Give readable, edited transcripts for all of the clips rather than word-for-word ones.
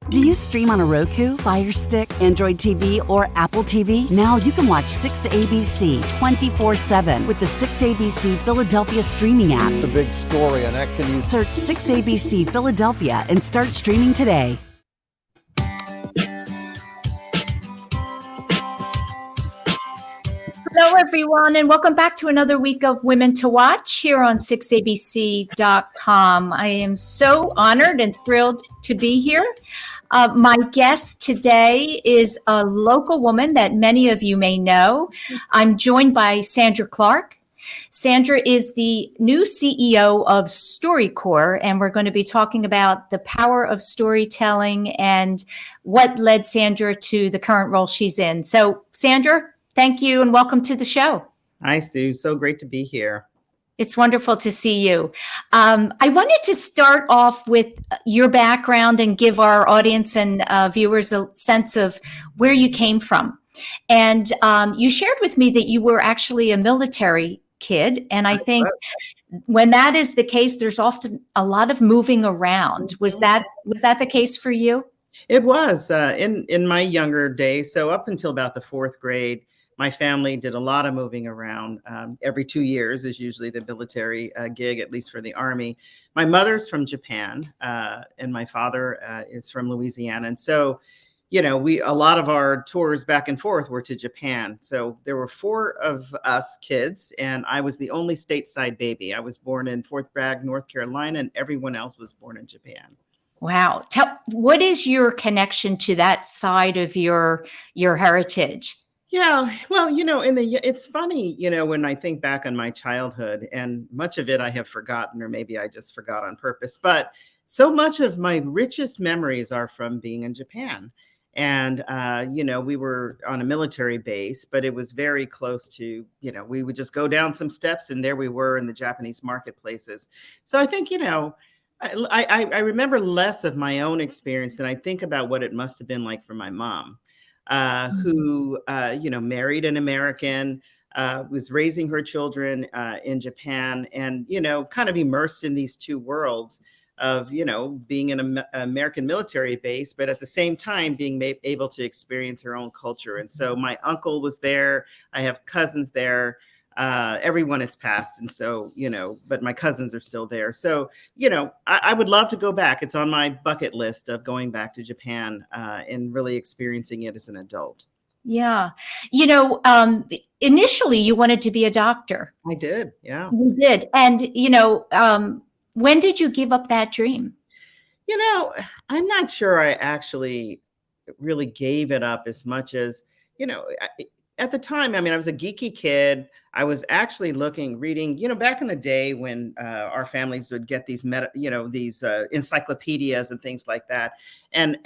Do you stream on a Roku, Fire Stick, Android TV, or Apple TV? Now you can watch 6ABC 24/7 with the 6ABC Philadelphia streaming app. The big story on Acton. Search 6ABC Philadelphia and start streaming today. Hello, everyone, and welcome back to another week of Women to Watch here on 6abc.com. I am so honored and thrilled to be here. My guest today is a local woman that many of you may know. I'm joined by Sandra Clark. Sandra is the new CEO of StoryCorps, and we're going to be talking about the power of storytelling and what led Sandra to the current role she's in. So, Sandra, thank you and welcome to the show. Hi, Sue. So great to be here. It's wonderful to see you. I wanted to start off with your background and give our audience and viewers a sense of where you came from. And you shared with me that you were actually a military kid. And I think when that is the case, there's often a lot of moving around. Was that the case for you? It was in my younger days. So up until about the fourth grade, my family did a lot of moving around. Every 2 years is usually the military gig, at least for the Army. My mother's from Japan, and my father is from Louisiana. And so, a lot of our tours back and forth were to Japan. So there were 4 of us kids, and I was the only stateside baby. I was born in Fort Bragg, North Carolina, and everyone else was born in Japan. Wow. What is your connection to that side of your heritage? Yeah, well, it's funny, when I think back on my childhood, and much of it I have forgotten, or maybe I just forgot on purpose, but so much of my richest memories are from being in Japan. And, we were on a military base, but it was very close to, we would just go down some steps and there we were in the Japanese marketplaces. So I think, I remember less of my own experience than I think about what it must have been like for my mom. Who, married an American, was raising her children in Japan and, kind of immersed in these two worlds of, being in an American military base, but at the same time being able to experience her own culture. And so my uncle was there. I have cousins there. Everyone has passed. And so, but my cousins are still there. So, I would love to go back. It's on my bucket list of going back to Japan and really experiencing it as an adult. Yeah. Initially you wanted to be a doctor. I did. Yeah. You did. And, when did you give up that dream? I'm not sure I actually really gave it up as much as, at the time, I was a geeky kid. I was actually reading, back in the day when our families would get these, these encyclopedias and things like that. And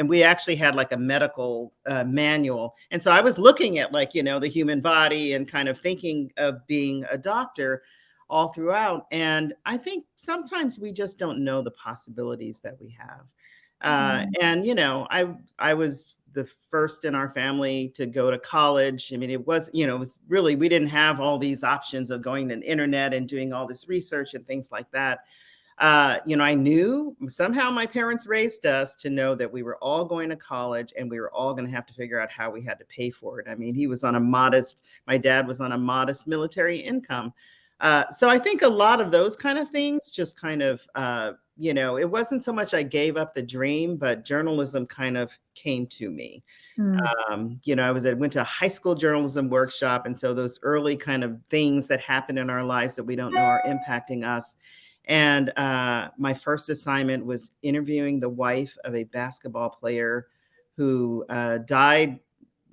we actually had like a medical manual. And so I was looking at the human body and kind of thinking of being a doctor all throughout. And I think sometimes we just don't know the possibilities that we have. And, I was the first in our family to go to college. It was really, we didn't have all these options of going to the internet and doing all this research and things like that. I knew somehow my parents raised us to know that we were all going to college and we were all going to have to figure out how we had to pay for it. My dad was on a modest military income. So I think a lot of those kind of things just kind of, it wasn't so much I gave up the dream, but journalism kind of came to me. I went to a high school journalism workshop. And so those early kind of things that happen in our lives that we don't know are impacting us. And my first assignment was interviewing the wife of a basketball player who died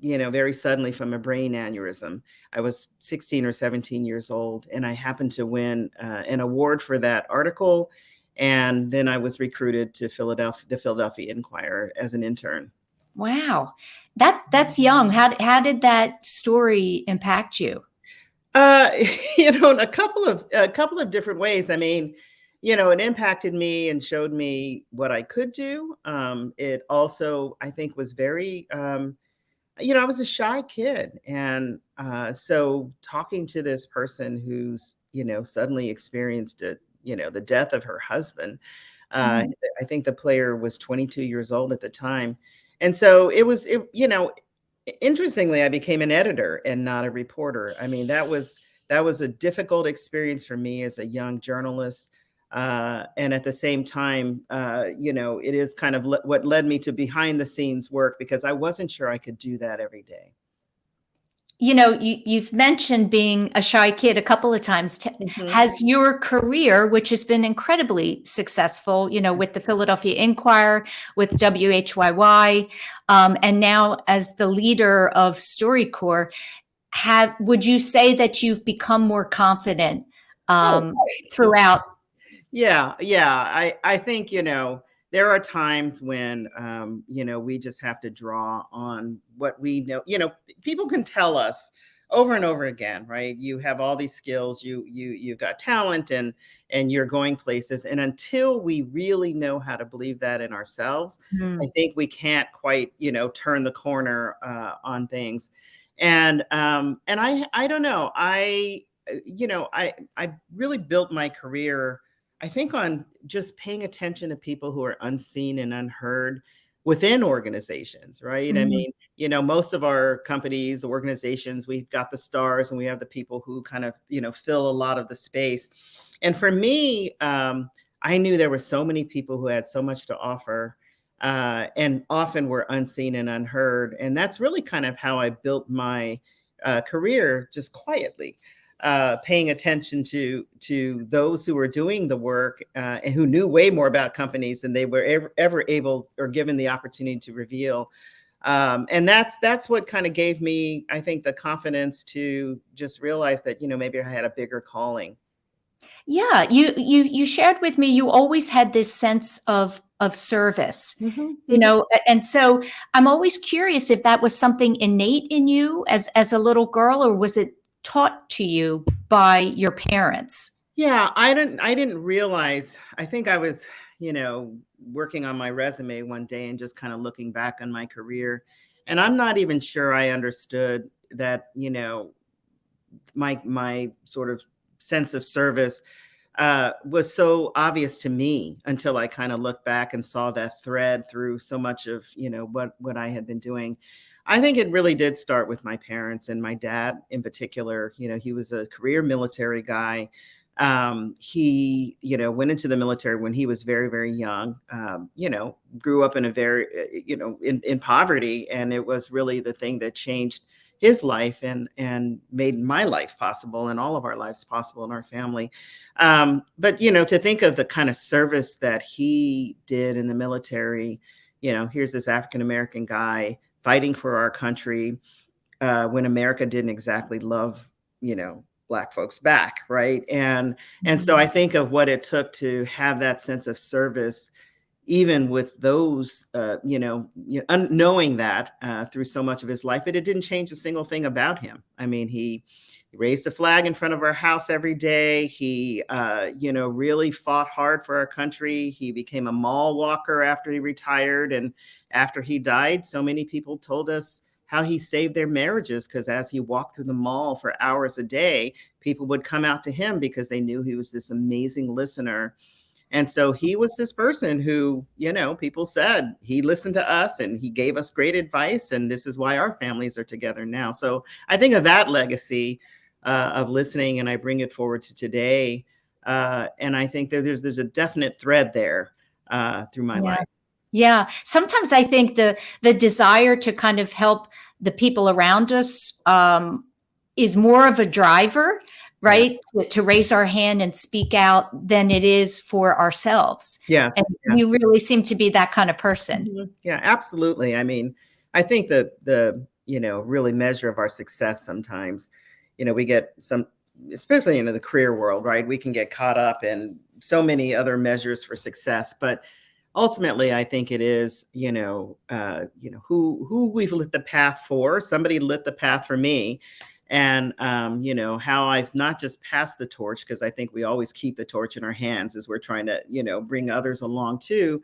very suddenly from a brain aneurysm. I was 16 or 17 years old, and I happened to win an award for that article. And then I was recruited to the Philadelphia Inquirer as an intern. Wow. That's young. How did that story impact you? In a couple of different ways. It impacted me and showed me what I could do. It also, I think, was very, I was a shy kid. And so talking to this person who's, suddenly experienced the death of her husband, Mhm. I think the player was 22 years old at the time. And so interestingly, I became an editor and not a reporter. I mean, that was a difficult experience for me as a young journalist. And at the same time, it is kind of what led me to behind the scenes work, because I wasn't sure I could do that every day. You've mentioned being a shy kid a couple of times. Mhm. Has your career, which has been incredibly successful, with the Philadelphia Inquirer, with WHYY, and now as the leader of StoryCorps, would you say that you've become more confident Oh, um, throughout? yeah, yeah. I think, there are times when, we just have to draw on what we know. People can tell us over and over again, right? You have all these skills, you've got talent, and you're going places. And until we really know how to believe that in ourselves, I Mm. think we can't quite, turn the corner on things. And I don't know. I really built my career, I think, on just paying attention to people who are unseen and unheard within organizations, right? I Mm. mean, most of our companies, organizations, we've got the stars and we have the people who kind of, fill a lot of the space. And for me, I knew there were so many people who had so much to offer, and often were unseen and unheard. And that's really kind of how I built my career, just quietly, paying attention to those who were doing the work, and who knew way more about companies than they were ever able or given the opportunity to reveal. And that's what kind of gave me, I think, the confidence to just realize that, maybe I had a bigger calling. Yeah, you shared with me you always had this sense of service, Hmm. and so I'm always curious if that was something innate in you as a little girl, or was it taught to you by your parents? Yeah, I didn't realize. I think I was, working on my resume one day and just kind of looking back on my career. And I'm not even sure I understood that, my sort of sense of service was so obvious to me until I kind of looked back and saw that thread through so much of, what I had been doing. I think it really did start with my parents, and my dad in particular. He was a career military guy. He, went into the military when he was very, very young. Grew up in a very, in poverty, and it was really the thing that changed his life and made my life possible and all of our lives possible in our family. But to think of the kind of service that he did in the military, here's this African American guy fighting for our country, when America didn't exactly love, Black folks back, right? And so Mhm. I think of what it took to have that sense of service, even with those, knowing that, through so much of his life. But it didn't change a single thing about him. I mean, he raised a flag in front of our house every day. He, really fought hard for our country. He became a mall walker after he retired. And after he died, so many people told us how he saved their marriages, because as he walked through the mall for hours a day, people would come out to him because they knew he was this amazing listener. And so he was this person who, people said he listened to us and he gave us great advice. And this is why our families are together now. So I think of that legacy, of listening, and I bring it forward to today. And I think that there's a definite thread there, through my Yeah. life. Yeah. Sometimes I think the desire to kind of help the people around us is more of a driver, Yeah. right? To raise our hand and speak out than it is for ourselves. And Yes. you Yes. really seem to be that kind of person. Mhm. Yeah, absolutely. I mean, I think that the, really measure of our success sometimes, we get some, especially in the career world, right? We can get caught up in so many other measures for success, but ultimately, I think it is, who we've lit the path for. Somebody lit the path for me. And, how I've not just passed the torch, because I think we always keep the torch in our hands as we're trying to, bring others along too.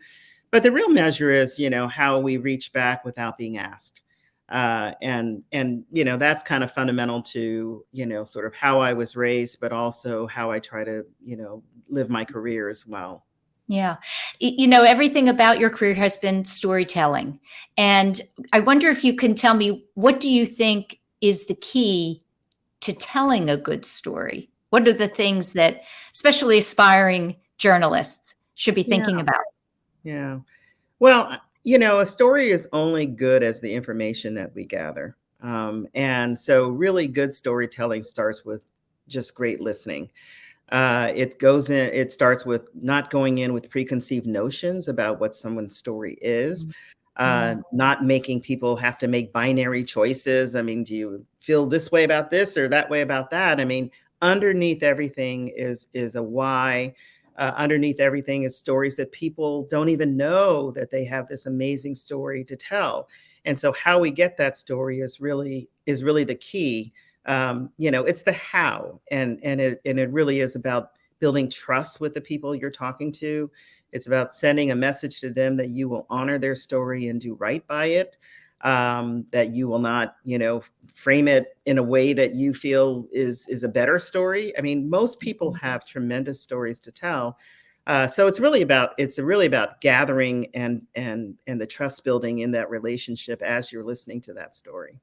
But the real measure is, how we reach back without being asked. And that's kind of fundamental to, sort of how I was raised, but also how I try to, live my career as well. Yeah. Everything about your career has been storytelling. And I wonder if you can tell me, what do you think is the key to telling a good story? What are the things that especially aspiring journalists should be Yeah. thinking about? Yeah. Well, a story is only good as the information that we gather. And so really good storytelling starts with just great listening. It starts with not going in with preconceived notions about what someone's story is, Mm. not making people have to make binary choices. I mean, do you feel this way about this or that way about that? I mean, underneath everything is a why. Underneath everything is stories that people don't even know that they have this amazing story to tell. And so how we get that story is really the key. It's the how, and it really is about building trust with the people you're talking to. It's about sending a message to them that you will honor their story and do right by it. That you will not, frame it in a way that you feel is a better story. I mean, most people have tremendous stories to tell. So it's really about gathering and the trust building in that relationship as you're listening to that story.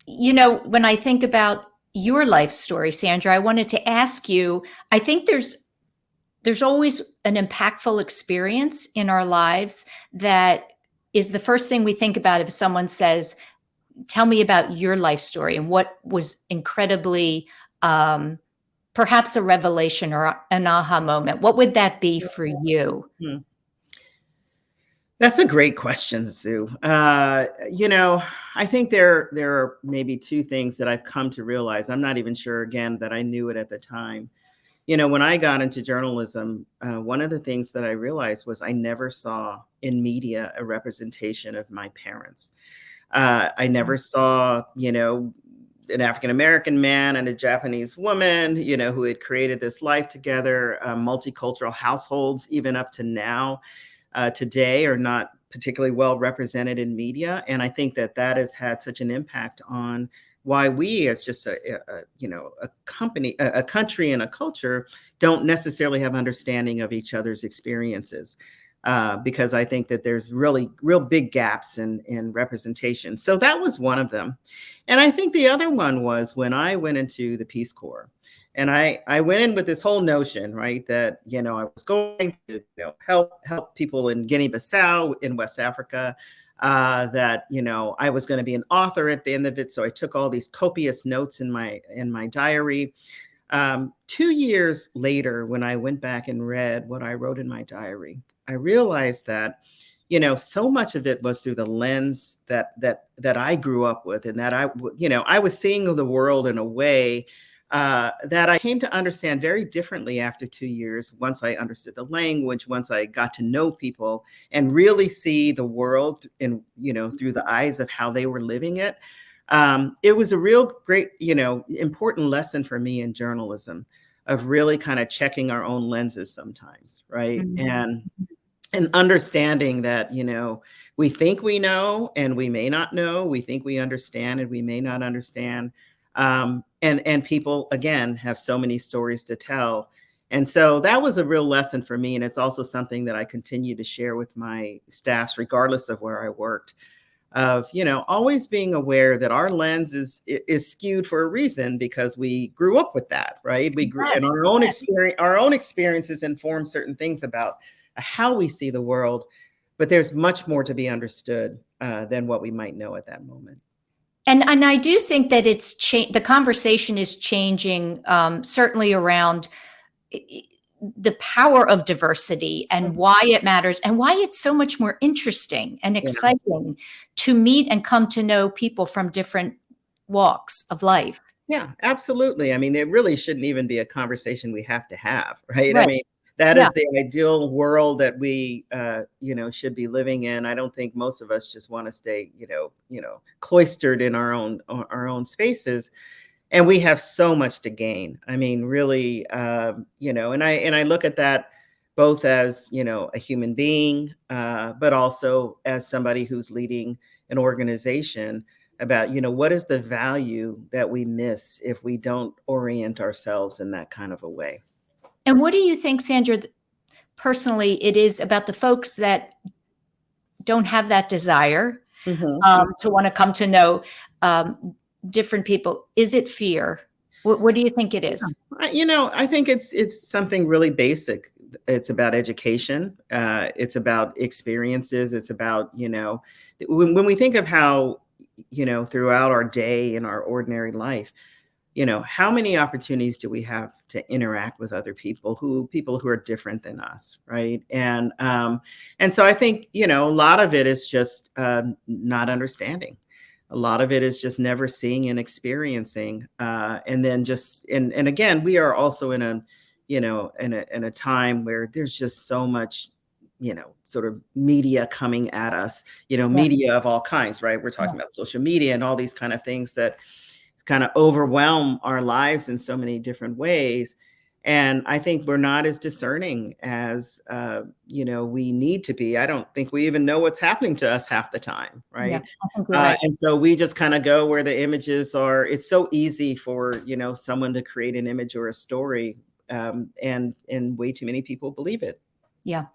When I think about your life story, Sandra, I wanted to ask you, I think there's always an impactful experience in our lives that is the first thing we think about if someone says, tell me about your life story and what was incredibly, perhaps a revelation or an aha moment. What would that be for you? Hmm. That's a great question, Sue. I think there are maybe two things that I've come to realize. I'm not even sure, again, that I knew it at the time. When I got into journalism, one of the things that I realized was I never saw in media a representation of my parents. I never saw, an African American man and a Japanese woman, who had created this life together. Multicultural households, even up to now, today, are not particularly well represented in media, and I think that has had such an impact on why we, as just a company, a country, and a culture, don't necessarily have understanding of each other's experiences. Because I think that there's really real big gaps in representation. So that was one of them. And I think the other one was when I went into the Peace Corps. And I went in with this whole notion, right, that I was going to help people in Guinea-Bissau in West Africa, that I was going to be an author at the end of it. So I took all these copious notes in my diary. 2 years later, when I went back and read what I wrote in my diary, I realized that so much of it was through the lens that I grew up with, and that I was seeing the world in a way that I came to understand very differently after 2 years. Once I understood the language, once I got to know people and really see the world through the eyes of how they were living it. It was a real great, important lesson for me in journalism, of really kind of checking our own lenses sometimes, right? Mhm. And understanding that, we think we know and we may not know. We think we understand and we may not understand. And people, again, have so many stories to tell. And so that was a real lesson for me. And it's also something that I continue to share with my staffs, regardless of where I worked, of always being aware that our lens is skewed for a reason, because we grew up with that, right? We grew, and Yes, yes. our own experiences inform certain things about how we see the world, but there's much more to be understood than what we might know at that moment. And I do think that the conversation is changing, certainly around the power of diversity and why it matters and why it's so much more interesting and Yeah. exciting to meet and come to know people from different walks of life. Yeah, absolutely. I mean, it really shouldn't even be a conversation we have to have, right? I Right. mean, that Yeah. is the ideal world that we, should be living in. I don't think most of us just want to stay, cloistered in our own spaces, and we have so much to gain. I mean, really, and I look at that both as a human being, but also as somebody who's leading an organization, about what is the value that we miss if we don't orient ourselves in that kind of a way. And what do you think, Sandra, personally, it is about the folks that don't have that desire to want to come to know different people. Is it fear? What do you think it is? I think it's something really basic. It's about education. It's about experiences. It's about, when we think of how, throughout our day in our ordinary life, how many opportunities do we have to interact with other people who are different than us, right? And so I think, a lot of it is just not understanding. A lot of it is just never seeing and experiencing, and then and again, we are also in a time where there's just so much, sort of media coming at us, media of all kinds, right? We're talking about social media and all these kind of things that kind of overwhelm our lives in so many different ways. And I think we're not as discerning as, we need to be. I don't think we even know what's happening to us half the time, right? Yeah, I think you're right. And so we just kind of go where the images are. It's so easy for, someone to create an image or a story, and way too many people believe it. Yeah.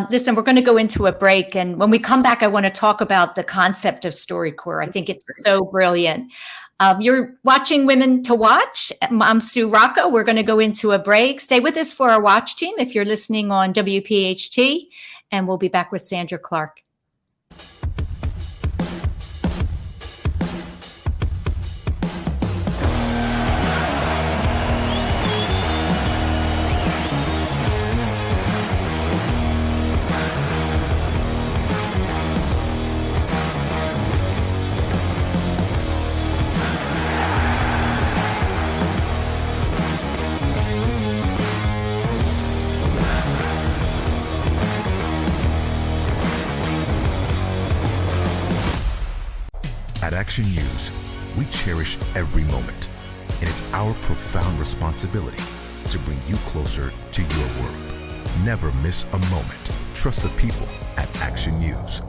Listen, we're going to go into a break. And when we come back, I want to talk about the concept of StoryCorps. I think it's so brilliant. You're watching Women to Watch. I'm Sue Rocco. We're going to go into a break. Stay with us for our watch team if you're listening on WPHT, and we'll be back with Sandra Clark. At Action News, we cherish every moment, and it's our profound responsibility to bring you closer to your world. Never miss a moment. Trust the people at Action News.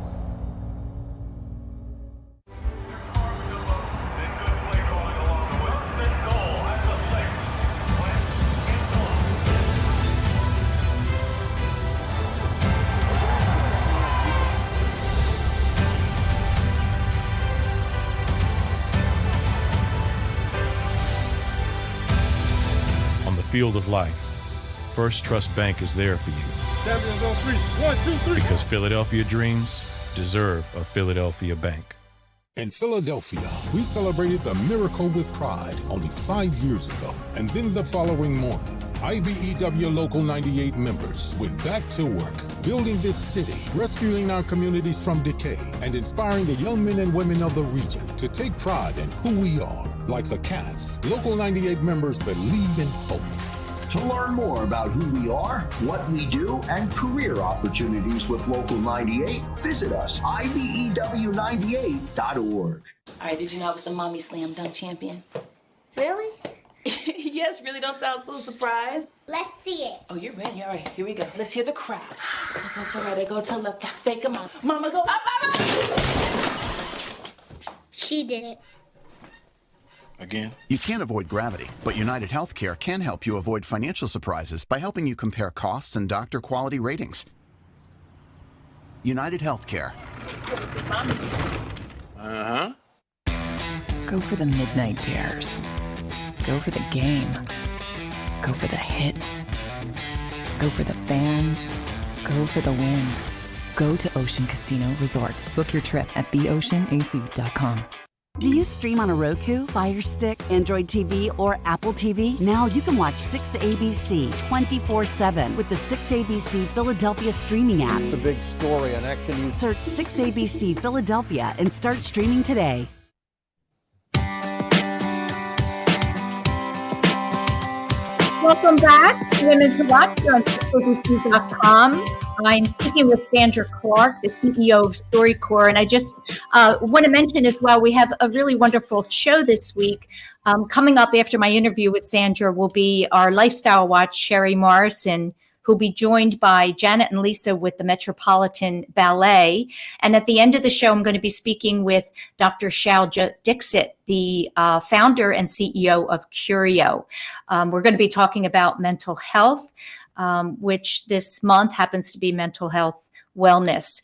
Field of life, First Trust Bank is there for you. 1, 2, 3. Because Philadelphia dreams deserve a Philadelphia bank. In Philadelphia, we celebrated the miracle with pride only 5 years ago. And then the following morning, IBEW Local 98 members went back to work, building this city, rescuing our communities from decay, and inspiring the young men and women of the region to take pride in who we are. Like the Cats, Local 98 members believe in hope. To learn more about who we are, what we do, and career opportunities with Local 98, visit us, IBEW98.org. All right, did you know I was the Mommy Slam Dunk Champion? Really? Yes, really, don't sound so surprised. Let's see it. Oh, you're ready. All right, here we go. Let's hear the crowd. So go to right, I go to left, fake them out. Mama, go up, mama! She did it. Again? You can't avoid gravity, but United Healthcare can help you avoid financial surprises by helping you compare costs and doctor quality ratings. United Healthcare. Uh-huh. Go for the midnight dares. Go for the game. Go for the hits. Go for the fans. Go for the win. Go to Ocean Casino Resort. Book your trip at theoceanac.com. Do you stream on a Roku, Fire Stick, Android TV, or Apple TV? Now you can watch 6ABC 24/7 with the 6ABC Philadelphia streaming app. The big story on Action News. Search 6ABC Philadelphia and start streaming today. Welcome back to Women to Watch here on StoryCorps.com. I'm speaking with Sandra Clark, the CEO of StoryCorps, and I just want to mention as well, we have a really wonderful show this week. Coming up after my interview with Sandra will be our Lifestyle Watch, Sherry Morrison, who'll be joined by Janet and Lisa with the Metropolitan Ballet. And at the end of the show, I'm going to be speaking with Dr. Shalja Dixit, the founder and CEO of Curio. We're going to be talking about mental health. which this month happens to be mental health wellness.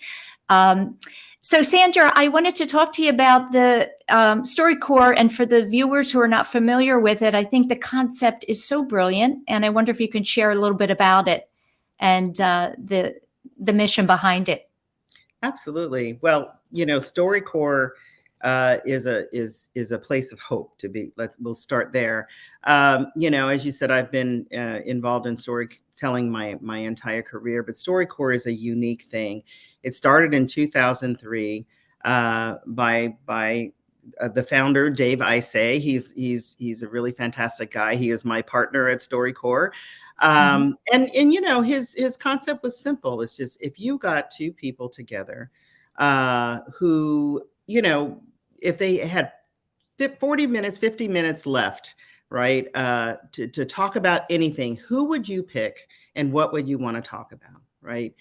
So Sandra, I wanted to talk to you about the StoryCorps, and for the viewers who are not familiar with it, I think the concept is so brilliant, and I wonder if you can share a little bit about it and the mission behind it. Absolutely. Well, StoryCorps is a place of hope to be. We'll start there. As you said, I've been involved in storytelling my entire career, but StoryCorps is a unique thing. It started in 2003 by the founder, Dave Isay. He's a really fantastic guy. He is my partner at StoryCorps. And his concept was simple. It's just, if you got two people together who, if they had 40 minutes, 50 minutes left, right, to talk about anything, who would you pick and what would you want to talk about, right?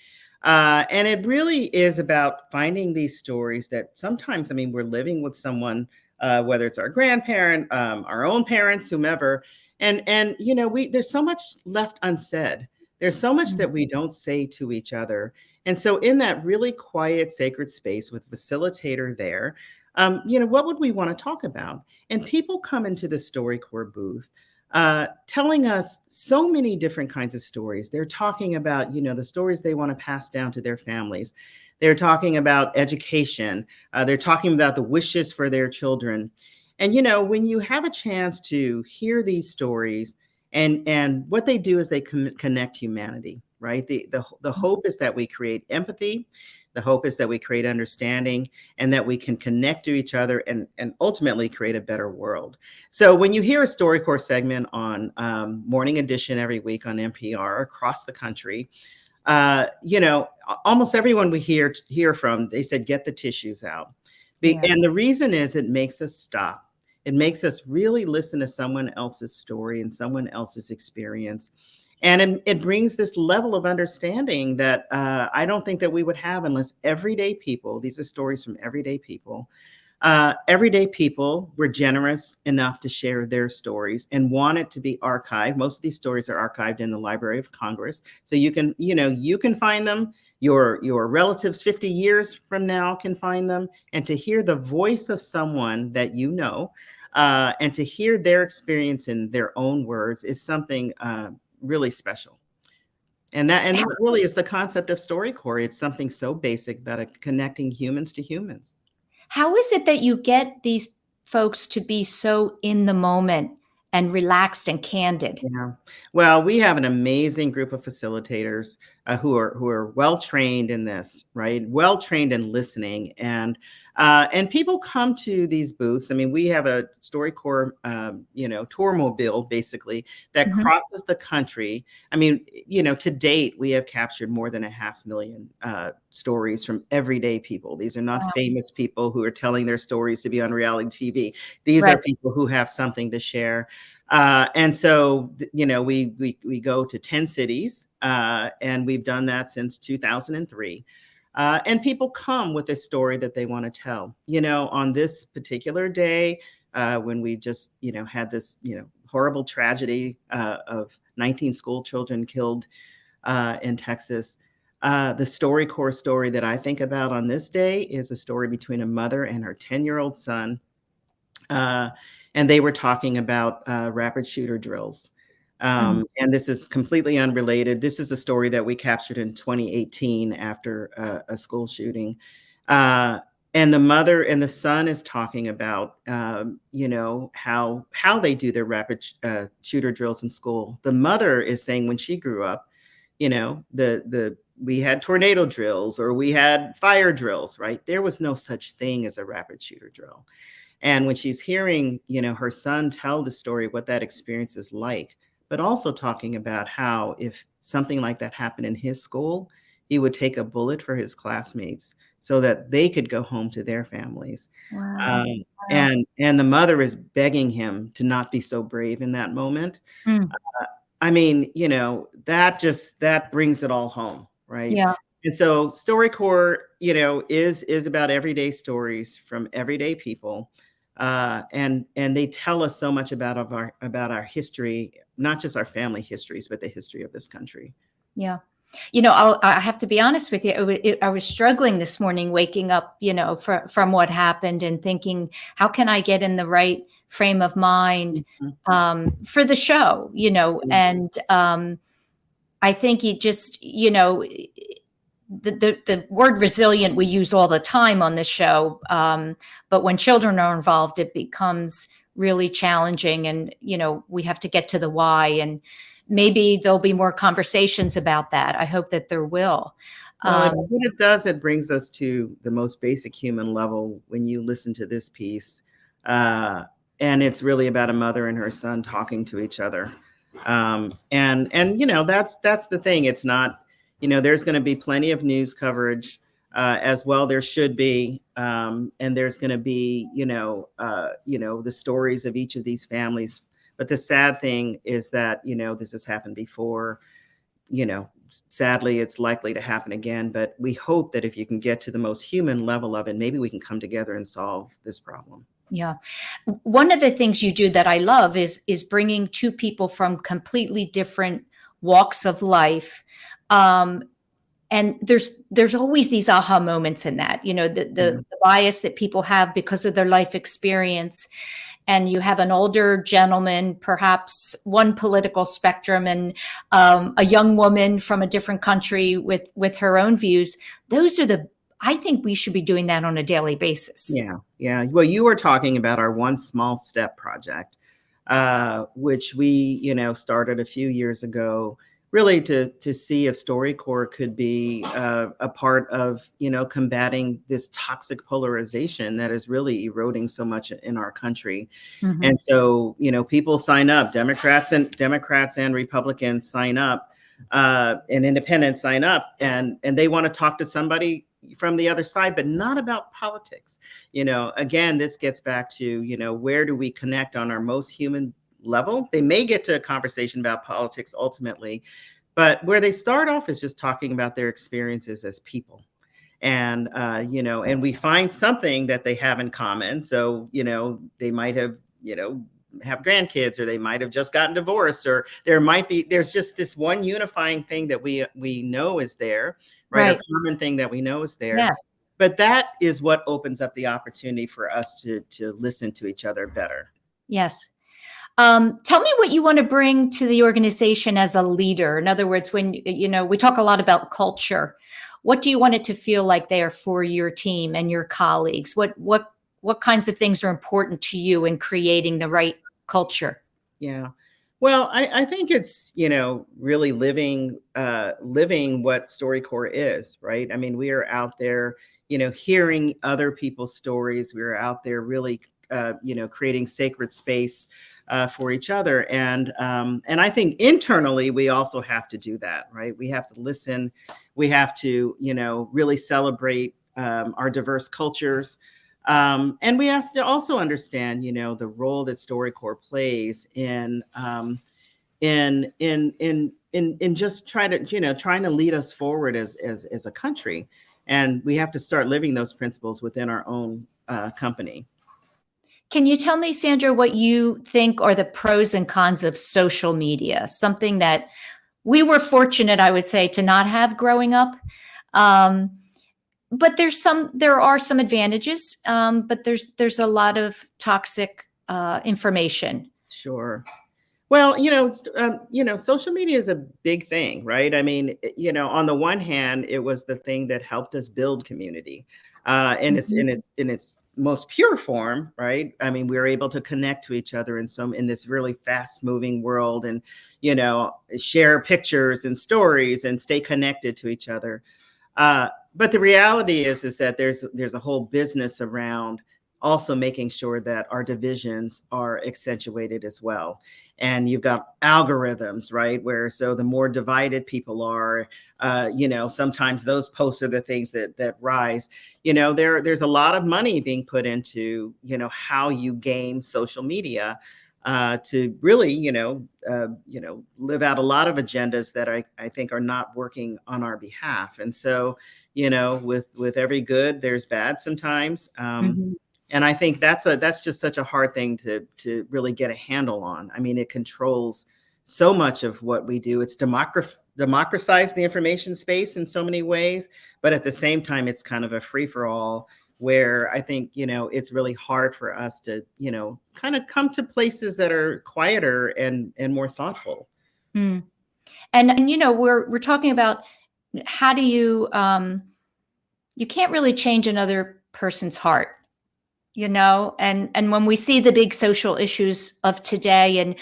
And it really is about finding these stories that sometimes, we're living with someone, whether it's our grandparent, our own parents, whomever, and there's so much left unsaid. There's so much that we don't say to each other. And so in that really quiet, sacred space with facilitator there, what would we want to talk about? And people come into the StoryCorps booth telling us so many different kinds of stories. They're talking about, the stories they want to pass down to their families. They're talking about education. They're talking about the wishes for their children. And, when you have a chance to hear these stories, and what they do is they connect humanity, right? The hope is that we create empathy. The hope is that we create understanding and that we can connect to each other and ultimately create a better world. So when you hear a StoryCorps segment on Morning Edition every week on NPR across the country, almost everyone we hear from, they said, get the tissues out. And the reason is it makes us stop. It makes us really listen to someone else's story and someone else's experience. And it brings this level of understanding that I don't think that we would have unless everyday people, these are stories from everyday people were generous enough to share their stories and want it to be archived. Most of these stories are archived in the Library of Congress. So you can find them. Your relatives 50 years from now can find them. And to hear the voice of someone that and to hear their experience in their own words is something really special. And that really is the concept of StoryCorps. It's something so basic about connecting humans to humans. How is it that you get these folks to be so in the moment and relaxed and candid? Yeah. Well, we have an amazing group of facilitators who are well trained in this, right? Well trained in listening, and people come to these booths. We have a StoryCorps, tour mobile basically that crosses the country. To date, we have captured more than 500,000 stories from everyday people. These are not famous people who are telling their stories to be on reality TV. These are people who have something to share. And so, we go to 10 cities, and we've done that since 2003. And people come with a story that they want to tell. On this particular day, when we just, had this, horrible tragedy of 19 school children killed in Texas, the StoryCorps story that I think about on this day is a story between a mother and her 10-year-old son. And they were talking about rapid shooter drills. And this is completely unrelated. This is a story that we captured in 2018 after a school shooting. And the mother and the son is talking about, how they do their rapid shooter drills in school. The mother is saying when she grew up, we had tornado drills or we had fire drills, right? There was no such thing as a rapid shooter drill. And when she's hearing, her son tell the story, what that experience is like, but also talking about how if something like that happened in his school, he would take a bullet for his classmates so that they could go home to their families. Wow. And the mother is begging him to not be so brave in that moment. That brings it all home, right? Yeah. And so StoryCorps, is about everyday stories from everyday people. And they tell us so much about our history, not just our family histories, but the history of this country. Yeah. I have to be honest with you. I was struggling this morning, waking up, from what happened and thinking, how can I get in the right frame of mind for the show, and I think it just, the word resilient we use all the time on the show, but when children are involved, it becomes really challenging, and we have to get to the why, and maybe there'll be more conversations about that. I hope that there will. Well, what it does, it brings us to the most basic human level when you listen to this piece, and it's really about a mother and her son talking to each other, and that's the thing. It's not. There's going to be plenty of news coverage as well. There should be, and there's going to be, the stories of each of these families. But the sad thing is that, this has happened before. Sadly, it's likely to happen again. But we hope that if you can get to the most human level of it, maybe we can come together and solve this problem. Yeah. One of the things you do that I love is bringing two people from completely different walks of life. And there's always these aha moments in that, the bias that people have because of their life experience. And you have an older gentleman, perhaps one political spectrum, and a young woman from a different country with her own views. I think we should be doing that on a daily basis. Yeah. Yeah. Well, you were talking about our One Small Step project, which we, started a few years ago, really to see if StoryCorps could be a part of, combating this toxic polarization that is really eroding so much in our country. Mm-hmm. And so, people sign up, Democrats and Republicans sign up, and independents sign up, and they want to talk to somebody from the other side, but not about politics. Again, this gets back to, where do we connect on our most human level? They may get to a conversation about politics ultimately, but where they start off is just talking about their experiences as people. And, and we find something that they have in common. So, they might have, have grandkids, or they might have just gotten divorced, or there's just this one unifying thing that we know is there, right? A common thing that we know is there. Yeah. But that is what opens up the opportunity for us to listen to each other better. Yes. Tell me what you want to bring to the organization as a leader. In other words, when, we talk a lot about culture, what do you want it to feel like there for your team and your colleagues? What kinds of things are important to you in creating the right culture? Yeah. Well, I think it's, really living what StoryCorps is, right? I mean, we are out there, hearing other people's stories. We're out there really, creating sacred space for each other. And I think internally, we also have to do that, right? We have to listen. We have to, really celebrate our diverse cultures. And we have to also understand, the role that StoryCorps plays in just trying to lead us forward as a country. And we have to start living those principles within our own company. Can you tell me, Sandra, what you think are the pros and cons of social media? Something that we were fortunate, I would say, to not have growing up. But there are some advantages, but there's a lot of toxic information. Sure. Well, social media is a big thing, right? I mean, on the one hand, it was the thing that helped us build community, in its most pure form, right? I mean, we were able to connect to each other in this really fast moving world, and, share pictures and stories and stay connected to each other. But the reality is that there's a whole business around also making sure that our divisions are accentuated as well. And you've got algorithms, right? So the more divided people are, sometimes those posts are the things that rise. There's a lot of money being put into, how you game social media to really, live out a lot of agendas that I think are not working on our behalf. And so, with every good, there's bad sometimes. And I think that's just such a hard thing to really get a handle on. I mean, it controls so much of what we do. It's democratized the information space in so many ways, but at the same time, it's kind of a free for all where I think, it's really hard for us to, kind of come to places that are quieter and more thoughtful. Mm. And we're talking about how do you can't really change another person's heart, and when we see the big social issues of today and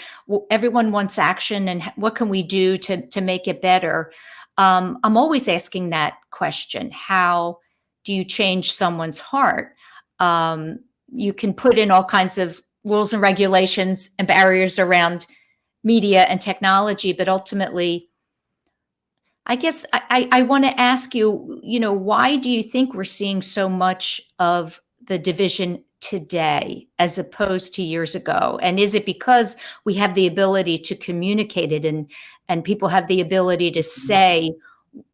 everyone wants action and what can we do to make it better, I'm always asking that question: how do you change someone's heart? You can put in all kinds of rules and regulations and barriers around media and technology, but ultimately, I guess I want to ask you, why do you think we're seeing so much of the division today as opposed to years ago? And is it because we have the ability to communicate it and people have the ability to say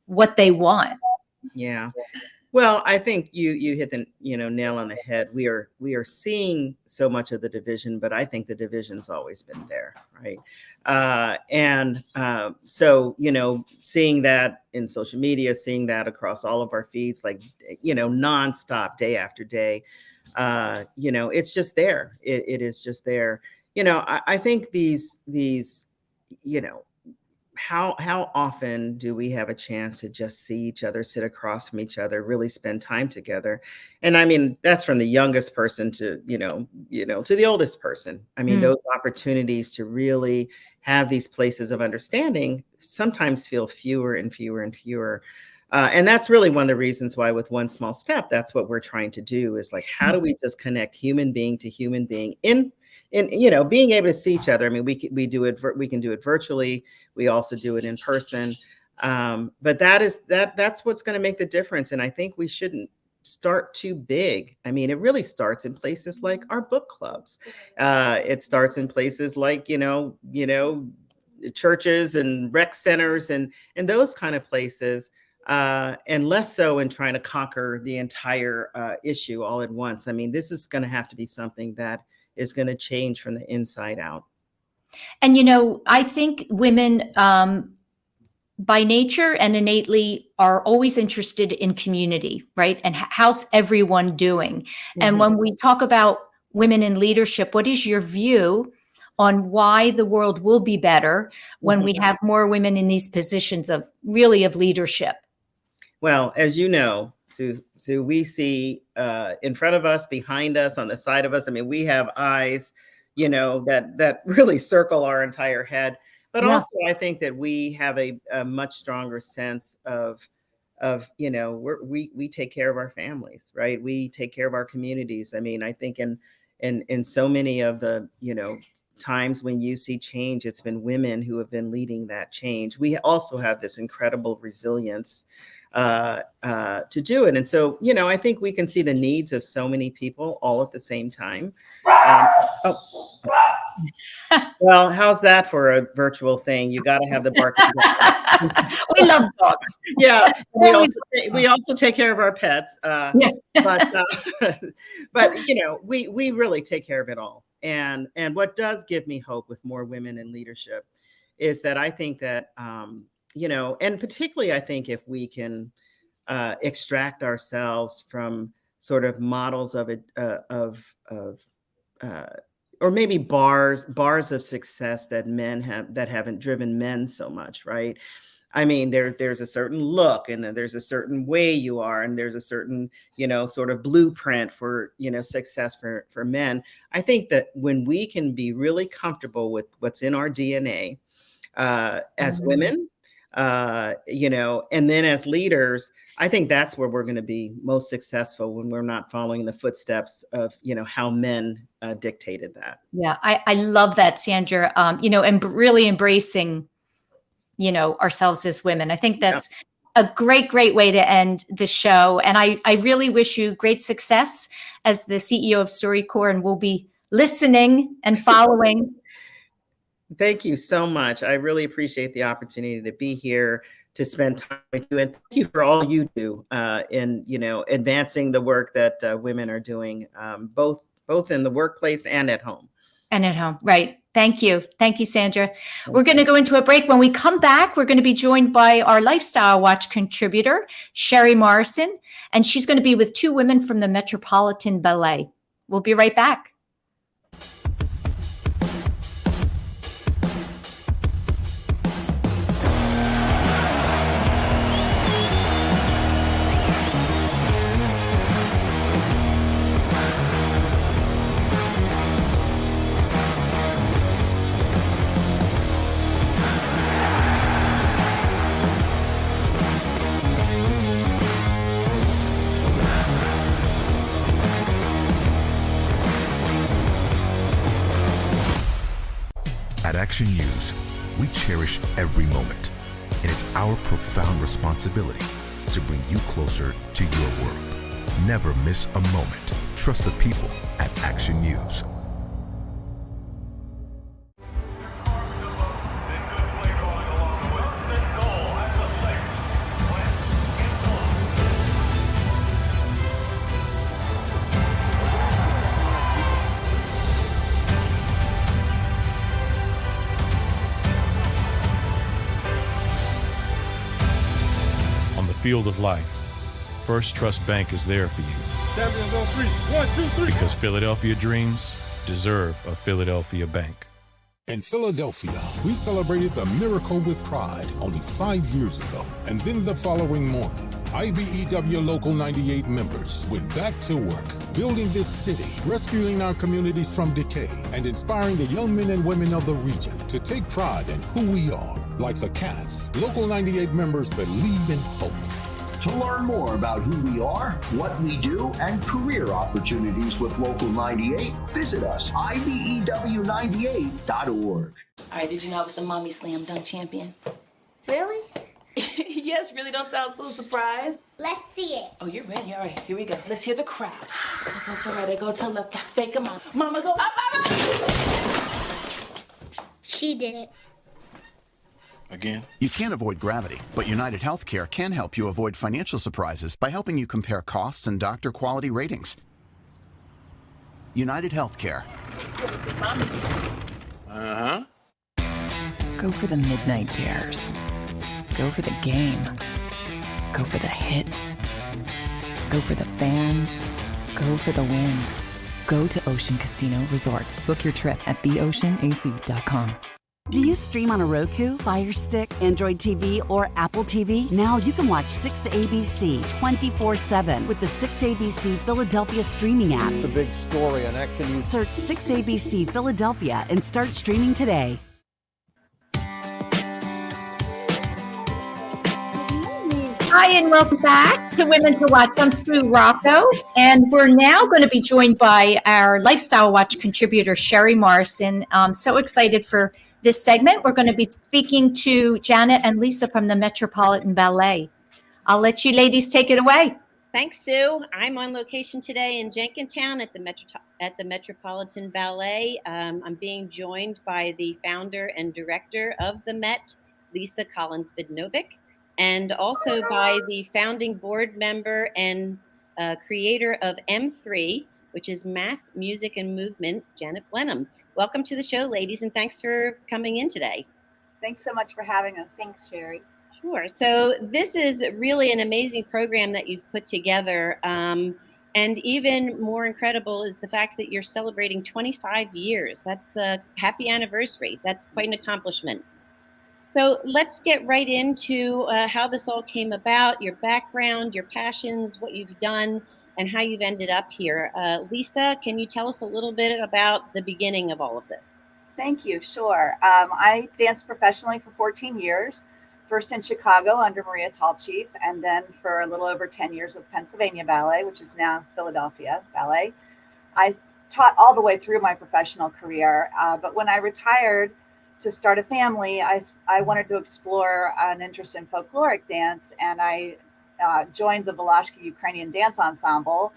what they want? Yeah. Well, I think you hit the nail on the head. We are seeing so much of the division, but I think the division's always been there, right? So seeing that in social media, seeing that across all of our feeds, like nonstop, day after day, it's just there. It is just there. I think these how often do we have a chance to just see each other, sit across from each other, really spend time together? And I mean, that's from the youngest person to, to the oldest person. I mean, those opportunities to really have these places of understanding sometimes feel fewer and fewer and fewer. And that's really one of the reasons why with One Small Step, that's what we're trying to do is like, how do we just connect human being to human being in being able to see each other? I mean, we can do it virtually. We also do it in person. But that's what's going to make the difference. And I think we shouldn't start too big. I mean, it really starts in places like our book clubs. It starts in places like, churches and rec centers and those kind of places. And less so in trying to conquer the entire issue all at once. I mean, this is going to have to be something that is going to change from the inside out. And, I think women by nature and innately are always interested in community, right? And how's everyone doing? Mm-hmm. And when we talk about women in leadership, what is your view on why the world will be better when we have more women in these positions of leadership? Well, as you know, Sue, we see in front of us, behind us, on the side of us. I mean, we have eyes, that really circle our entire head. But also, I think that we have a much stronger sense of we take care of our families, right? We take care of our communities. I mean, I think in so many of the times when you see change, it's been women who have been leading that change. We also have this incredible resilience to do it. And so, I think we can see the needs of so many people all at the same time. Well, how's that for a virtual thing? You got to have the bark. We love dogs. Yeah. We also take care of our pets. But we really take care of it all. And what does give me hope with more women in leadership is that I think that, and particularly I think if we can extract ourselves from sort of models of it, or maybe bars of success that men have that haven't driven men so much, right? I mean, there's a certain look, and then there's a certain way you are, and there's a certain, sort of blueprint for, success for men. I think that when we can be really comfortable with what's in our DNA as women, and then as leaders, I think that's where we're going to be most successful, when we're not following the footsteps of, how men dictated that. Yeah, I love that, Sandra. And really embracing, ourselves as women. I think that's a great way to end the show. And I really wish you great success as the CEO of StoryCorps, and we'll be listening and following. Thank you so much. I really appreciate the opportunity to be here, to spend time with you, and thank you for all you do in advancing the work that women are doing, both in the workplace and at home. And at home, right. Thank you. Thank you, Sandra. We're going to go into a break. When we come back, we're going to be joined by our Lifestyle Watch contributor, Sherry Morrison, and she's going to be with two women from the Metropolitan Ballet. We'll be right back. At Action News, we cherish every moment, and it's our profound responsibility to bring you closer to your world. Never miss a moment. Trust the people at Action News. Field of life, First Trust Bank is there for you. Champions on three. 1, 2, 3. Because Philadelphia dreams deserve a Philadelphia bank. In Philadelphia, we celebrated the miracle with pride only 5 years ago. And then the following morning, IBEW Local 98 members went back to work, building this city, rescuing our communities from decay, and inspiring the young men and women of the region to take pride in who we are. Like the Cats, Local 98 members believe in hope. To learn more about who we are, what we do, and career opportunities with Local 98, visit us, IBEW98.org. All right, did you know I was the Mommy Slam Dunk Champion? Really? Yes, really, don't sound so surprised. Let's see it. Oh, you're ready. All right, here we go. Let's hear the crowd. So go to right, I go to left, fake a mom. Mama, go up, mama! She did it. Again? You can't avoid gravity, but United Healthcare can help you avoid financial surprises by helping you compare costs and doctor quality ratings. United Healthcare. Uh-huh. Go for the midnight dares. Go for the game. Go for the hits. Go for the fans. Go for the win. Go to Ocean Casino Resort. Book your trip at theoceanac.com. Do you stream on a Roku, Fire Stick, Android TV, or Apple TV? Now you can watch 6ABC 24/7 with the 6ABC Philadelphia streaming app. The big story on Action News. Search 6ABC Philadelphia and start streaming today. Hi, and welcome back to Women to Watch. I'm Sue Rocco, and we're now going to be joined by our Lifestyle Watch contributor, Sherry Morrison. I'm so excited for this segment. We're going to be speaking to Janet and Lisa from the Metropolitan Ballet. I'll let you ladies take it away. Thanks, Sue. I'm on location today in Jenkintown at the Metropolitan Ballet. I'm being joined by the founder and director of the Met, Lisa Collins-Vidnovic, and also by the founding board member and creator of M3, which is Math, Music, and Movement, Janet Blenheim. Welcome to the show, ladies, and thanks for coming in today. Thanks so much for having us. Thanks, Sherry. Sure. So this is really an amazing program that you've put together. And even more incredible is the fact that you're celebrating 25 years. That's a happy anniversary. That's quite an accomplishment. So let's get right into how this all came about, your background, your passions, what you've done, and how you've ended up here. Lisa, can you tell us a little bit about the beginning of all of this? Thank you. Sure. I danced professionally for 14 years, first in Chicago under Maria Tallchief, and then for a little over 10 years with Pennsylvania Ballet, which is now Philadelphia Ballet. I taught all the way through my professional career, but when I retired to start a family, I wanted to explore an interest in folkloric dance, and I joined the Volashki Ukrainian Dance Ensemble.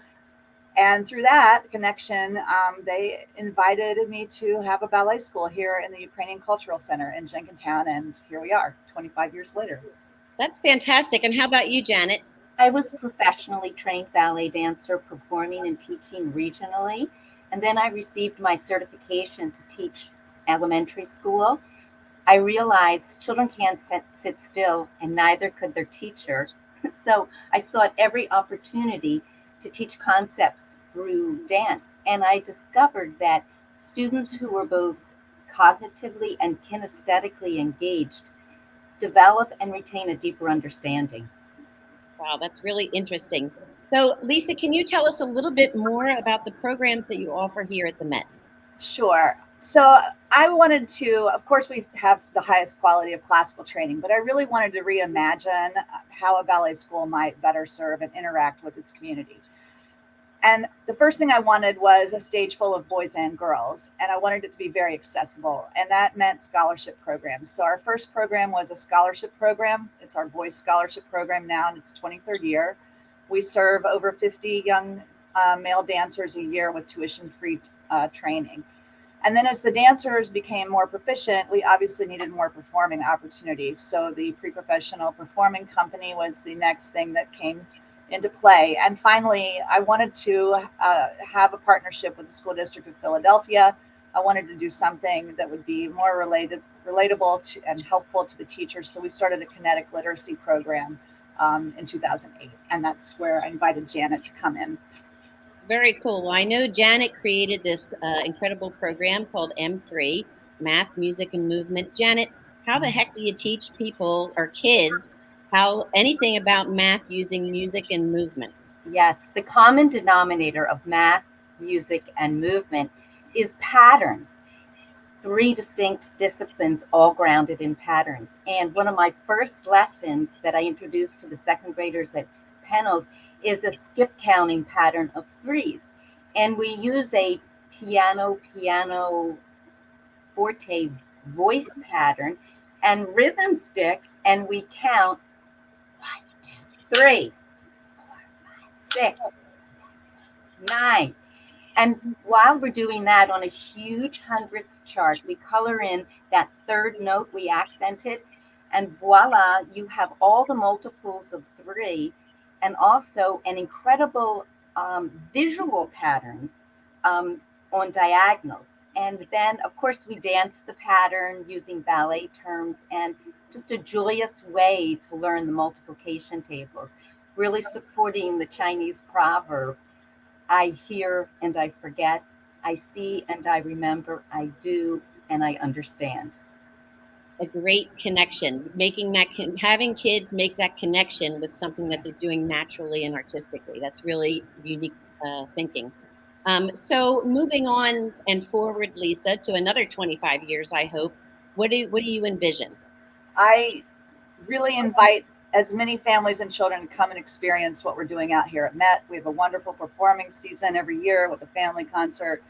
And through that connection, they invited me to have a ballet school here in the Ukrainian Cultural Center in Jenkintown. And here we are 25 years later. That's fantastic. And how about you, Janet? I was a professionally trained ballet dancer performing and teaching regionally. And then I received my certification to teach elementary school. I realized children can't sit still, and neither could their teacher. So I sought every opportunity to teach concepts through dance. And I discovered that students who were both cognitively and kinesthetically engaged develop and retain a deeper understanding. Wow, that's really interesting. So, Lisa, can you tell us a little bit more about the programs that you offer here at the Met? Sure. So I wanted to, of course, we have the highest quality of classical training, but I really wanted to reimagine how a ballet school might better serve and interact with its community. And the first thing I wanted was a stage full of boys and girls, and I wanted it to be very accessible, and that meant scholarship programs. So our first program was a scholarship program. It's our boys scholarship program now, and it's 23rd year. We serve over 50 young male dancers a year with tuition-free training. And then as the dancers became more proficient, we obviously needed more performing opportunities. So the pre-professional performing company was the next thing that came into play. And finally, I wanted to have a partnership with the School District of Philadelphia. I wanted to do something that would be more relatable to, and helpful to the teachers. So we started a kinetic literacy program in 2008. And that's where I invited Janet to come in. Very cool. Well, I know Janet created this incredible program called M3, Math, Music, and Movement. Janet, how the heck do you teach people or kids anything about math using music and movement? Yes, the common denominator of math, music, and movement is patterns. 3 distinct disciplines, all grounded in patterns. And one of my first lessons that I introduced to the second graders at Pennell's is a skip counting pattern of 3s. And we use a piano forte voice pattern and rhythm sticks, and we count 1, 2, 3, 4, 5, 6, 9. And while we're doing that on a huge hundredths chart, we color in that third note we accented, and voila, you have all the multiples of 3, and also an incredible visual pattern on diagonals. And then, of course, we dance the pattern using ballet terms, and just a joyous way to learn the multiplication tables, really supporting the Chinese proverb, I hear and I forget, I see and I remember, I do and I understand. A great connection, having kids make that connection with something that they're doing naturally and artistically. That's really unique thinking. So moving on and forward, Lisa, to another 25 years, I hope. What do you envision? I really invite as many families and children to come and experience what we're doing out here at Met. We have a wonderful performing season every year with a family concert.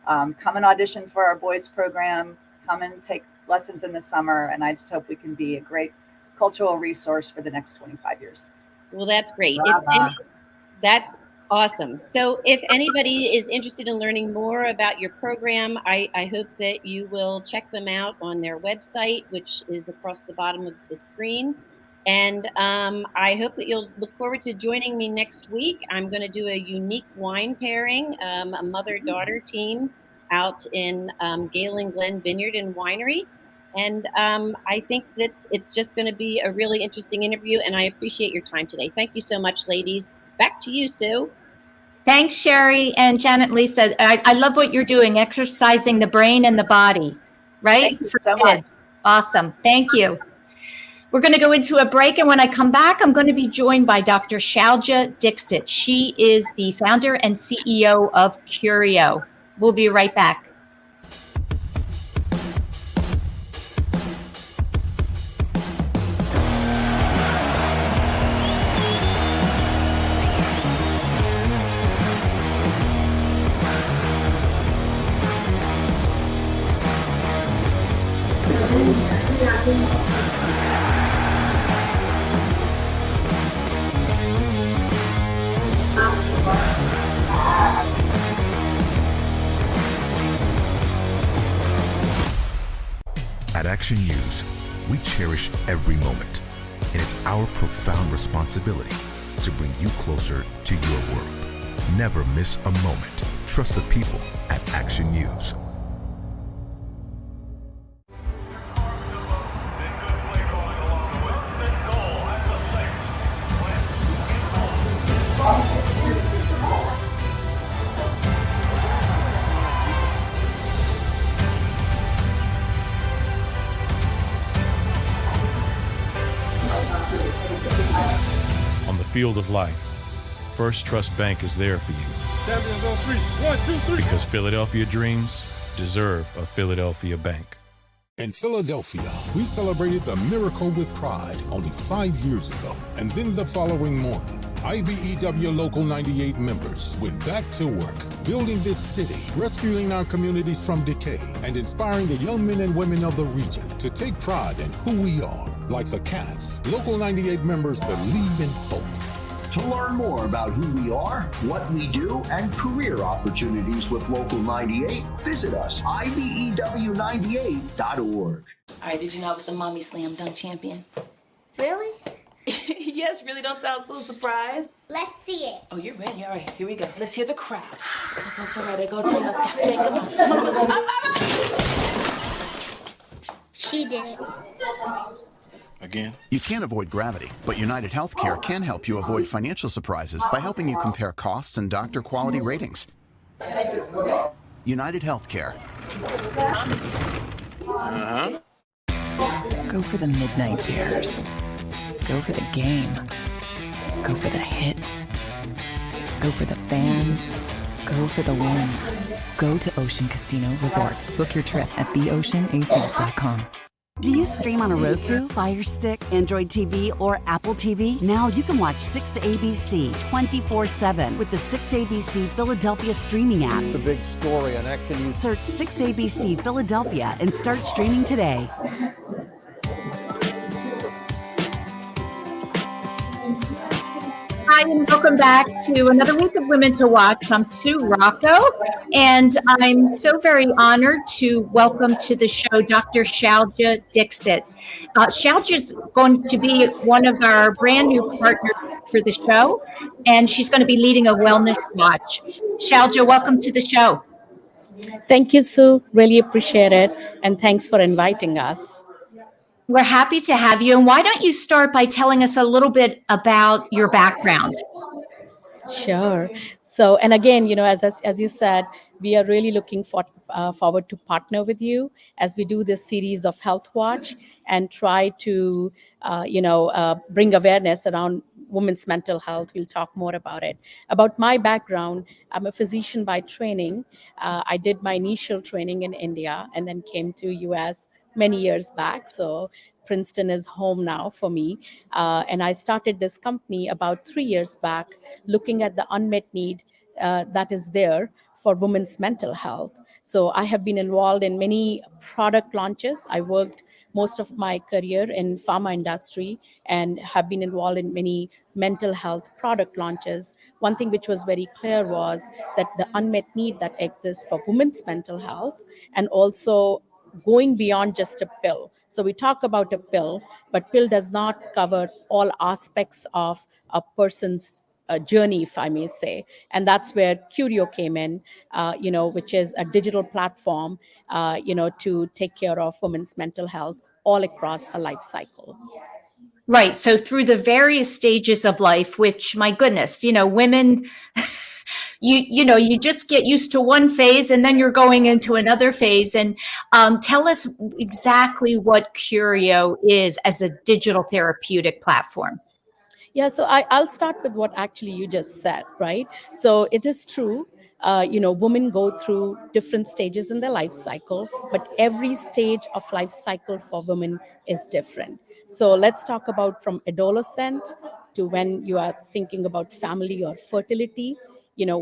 Come and audition for our boys program. Come and take lessons in the summer. And I just hope we can be a great cultural resource for the next 25 years. Well, that's great. That's awesome. So if anybody is interested in learning more about your program, I hope that you will check them out on their website, which is across the bottom of the screen. And I hope that you'll look forward to joining me next week. I'm going to do a unique wine pairing, a mother-daughter team out in Galen Glen Vineyard and Winery. And I think that it's just going to be a really interesting interview, and I appreciate your time today. Thank you so much, ladies. Back to you, Sue. Thanks, Sherry and Janet, Lisa. I love what you're doing, exercising the brain and the body, right? Thank you so much. Awesome. Thank you. We're going to go into a break, and when I come back, I'm going to be joined by Dr. Shalja Dixit. She is the founder and CEO of Curio. We'll be right back. At Action News, we cherish every moment, and it's our profound responsibility to bring you closer to your world. Never miss a moment. trust the people at Action News. On the field of life, First Trust Bank is there for you. Champions on three. 1, 2, 3. Because Philadelphia dreams deserve a Philadelphia bank. In Philadelphia, we celebrated the miracle with pride only 5 years ago. And then the following morning, IBEW Local 98 members went back to work, building this city, rescuing our communities from decay, and inspiring the young men and women of the region to take pride in who we are. Like the Cats, Local 98 members believe in hope. To learn more about who we are, what we do, and career opportunities with Local 98, visit us, IBEW98.org. All right, did you know I was the mommy slam dunk champion? Really? Yes, really, don't sound so surprised. Let's see it. Oh, you're ready. All right, here we go. Let's hear the crowd. So go to right, go to left. Take them out. Mama. She did it. Again? You can't avoid gravity, but United Healthcare can help you avoid financial surprises by helping you compare costs and doctor quality ratings. United Healthcare. Go for the midnight dares. Go for the game. Go for the hits. Go for the fans. Go for the win. Go to Ocean Casino Resort. Book your trip at theoceanac.com. Do you stream on a Roku, Fire Stick, Android TV, or Apple TV? Now you can watch 6ABC 24/7 with the 6ABC Philadelphia streaming app. The big story on Action News. Search 6ABC Philadelphia and start streaming today. Hi, and welcome back to another week of Women to Watch. I'm Sue Rocco, and I'm so very honored to welcome to the show Dr. Shalja Dixit. Shalja's going to be one of our brand new partners for the show, and she's going to be leading a wellness watch. Shalja, welcome to the show. Thank you, Sue. Really appreciate it, and thanks for inviting us. We're happy to have you. And why don't you start by telling us a little bit about your background? Sure. So, and again, as you said, we are really looking forward to partner with you as we do this series of Health Watch and try to, bring awareness around women's mental health. We'll talk more about it. About my background, I'm a physician by training. I did my initial training in India and then came to US many years back. So Princeton is home now for me. And I started this company about 3 years back, looking at the unmet need that is there for women's mental health. So I have been involved in many product launches. I worked most of my career in pharma industry and have been involved in many mental health product launches. One thing which was very clear was that the unmet need that exists for women's mental health and also going beyond just a pill. So we talk about a pill, but pill does not cover all aspects of a person's journey, if I may say. And that's where Curio came in, which is a digital platform, to take care of women's mental health all across her life cycle. Right. So through the various stages of life, which, my goodness, women... You just get used to one phase and then you're going into another phase. And tell us exactly what Curio is as a digital therapeutic platform. Yeah, so I'll start with what actually you just said, right? So it is true, women go through different stages in their life cycle, but every stage of life cycle for women is different. So let's talk about from adolescent to when you are thinking about family or fertility,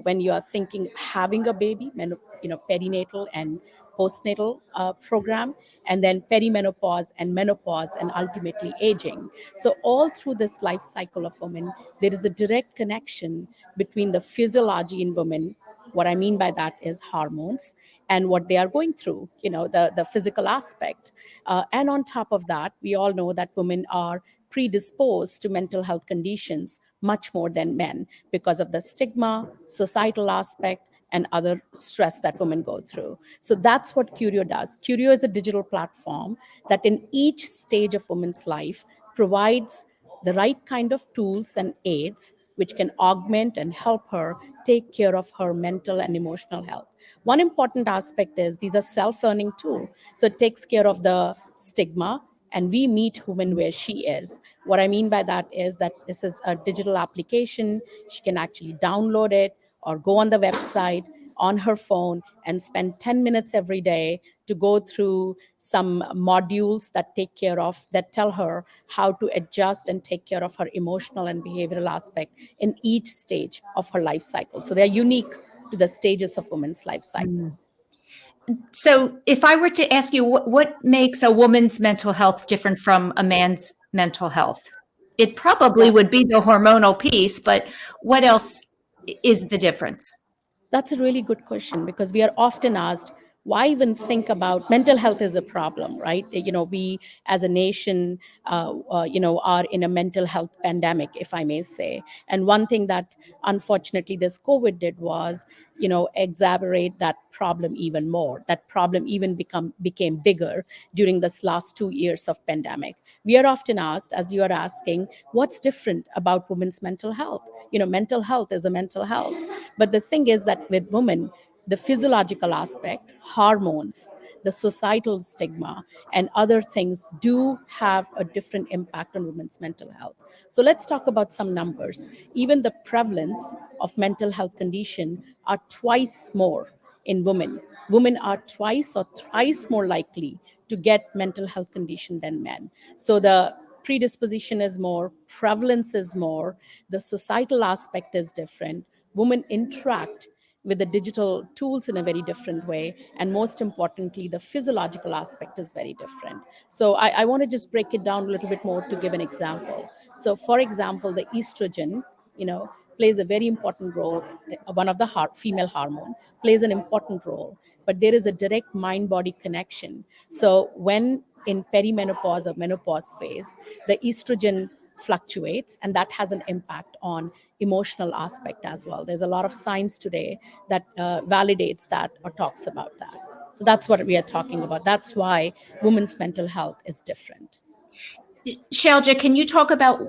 when you are thinking having a baby, perinatal and postnatal program, and then perimenopause and menopause and ultimately aging. So all through this life cycle of women, there is a direct connection between the physiology in women. What I mean by that is hormones and what they are going through, the physical aspect. And on top of that, we all know that women are predisposed to mental health conditions much more than men because of the stigma, societal aspect, and other stress that women go through. So that's what Curio does. Curio is a digital platform that in each stage of women's life provides the right kind of tools and aids which can augment and help her take care of her mental and emotional health. One important aspect is these are self-learning tools. So it takes care of the stigma, and we meet women where she is. What I mean by that is that this is a digital application. She can actually download it or go on the website on her phone and spend 10 minutes every day to go through some modules that that tell her how to adjust and take care of her emotional and behavioral aspect in each stage of her life cycle. So they're unique to the stages of women's life cycle. So if I were to ask you what makes a woman's mental health different from a man's mental health, it probably would be the hormonal piece, but what else is the difference? That's a really good question, because we are often asked, why even think about mental health is a problem, right? We as a nation, are in a mental health pandemic, if I may say. And one thing that unfortunately this COVID did was, exacerbate that problem even more. That problem even became bigger during this last 2 years of pandemic. We are often asked, as you are asking, what's different about women's mental health? Mental health is a mental health. But the thing is that with women, the physiological aspect, hormones, the societal stigma, and other things do have a different impact on women's mental health. So let's talk about some numbers. Even the prevalence of mental health condition are twice more in women. Women are twice or thrice more likely to get mental health condition than men. So the predisposition is more, prevalence is more, the societal aspect is different. Women interact with the digital tools in a very different way. And most importantly, the physiological aspect is very different. So I want to just break it down a little bit more to give an example. So for example, the estrogen, plays a very important role. One of the female hormone plays an important role, but there is a direct mind-body connection. So when in perimenopause or menopause phase, the estrogen fluctuates, and that has an impact on emotional aspect as well. There's a lot of science today that validates that or talks about that. So that's what we are talking about. That's why women's mental health is different. Shelja, can you talk about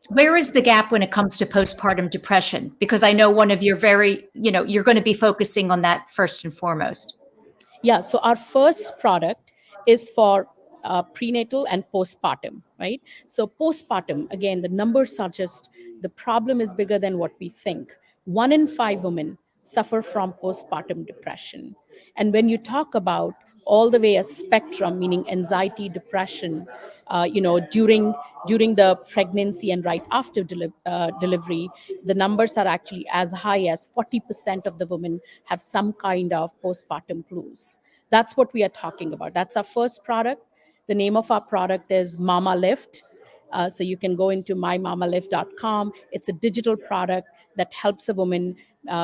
where is the gap when it comes to postpartum depression? Because I know one of your you're going to be focusing on that first and foremost. Yeah, so our first product is for prenatal and postpartum, right? So postpartum, again, the numbers are just, the problem is bigger than what we think. 1 in 5 women suffer from postpartum depression. And when you talk about all the way a spectrum, meaning anxiety, depression, during the pregnancy and right after delivery, the numbers are actually as high as 40% of the women have some kind of postpartum blues. That's what we are talking about. That's our first product. The name of our product is Mama Lift. So you can go into mymamalift.com. It's a digital product that helps a woman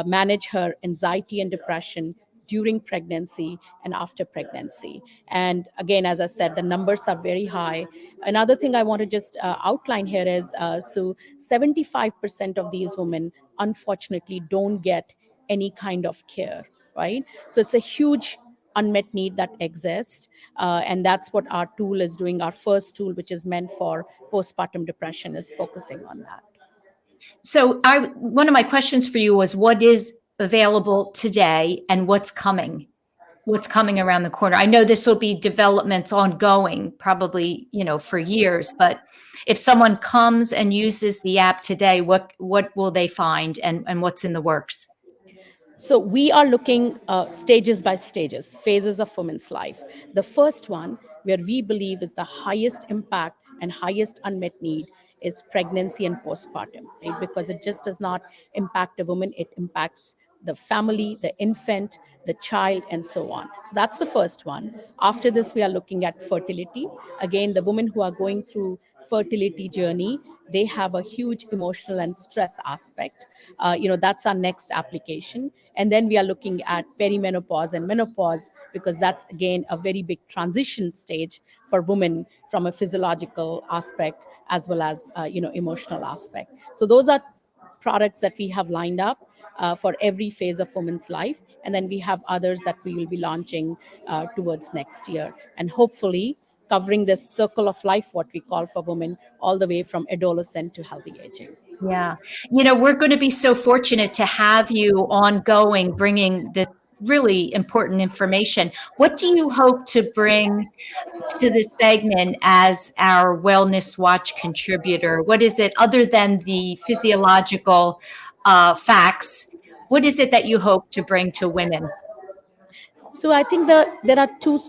manage her anxiety and depression during pregnancy and after pregnancy. And again, as I said, the numbers are very high. Another thing I want to just outline here is, so 75% of these women, unfortunately, don't get any kind of care, right? So it's a huge unmet need that exists. And that's what our tool is doing. Our first tool, which is meant for postpartum depression, is focusing on that. So one of my questions for you was, what is available today and what's coming around the corner? I know this will be developments ongoing, probably, for years, but if someone comes and uses the app today, what will they find, and what's in the works? So we are looking stages by stages, phases of women's life. The first one, where we believe is the highest impact and highest unmet need, is pregnancy and postpartum, right? Because it just does not impact a woman, it impacts the family, the infant, the child, and so on. So that's the first one. After this, we are looking at fertility. Again, the women who are going through fertility journey, they have a huge emotional and stress aspect. That's our next application. And then we are looking at perimenopause and menopause, because that's, again, a very big transition stage for women from a physiological aspect as well as, emotional aspect. So those are products that we have lined up. for every phase of women's life. And then we have others that we will be launching towards next year. And hopefully covering this circle of life, what we call for women, all the way from adolescent to healthy aging. Yeah. You know, we're going to be so fortunate to have you ongoing, bringing this really important information. What do you hope to bring to this segment as our Wellness Watch contributor? What is it, other than the physiological facts? What is it that you hope to bring to women? So I think there are two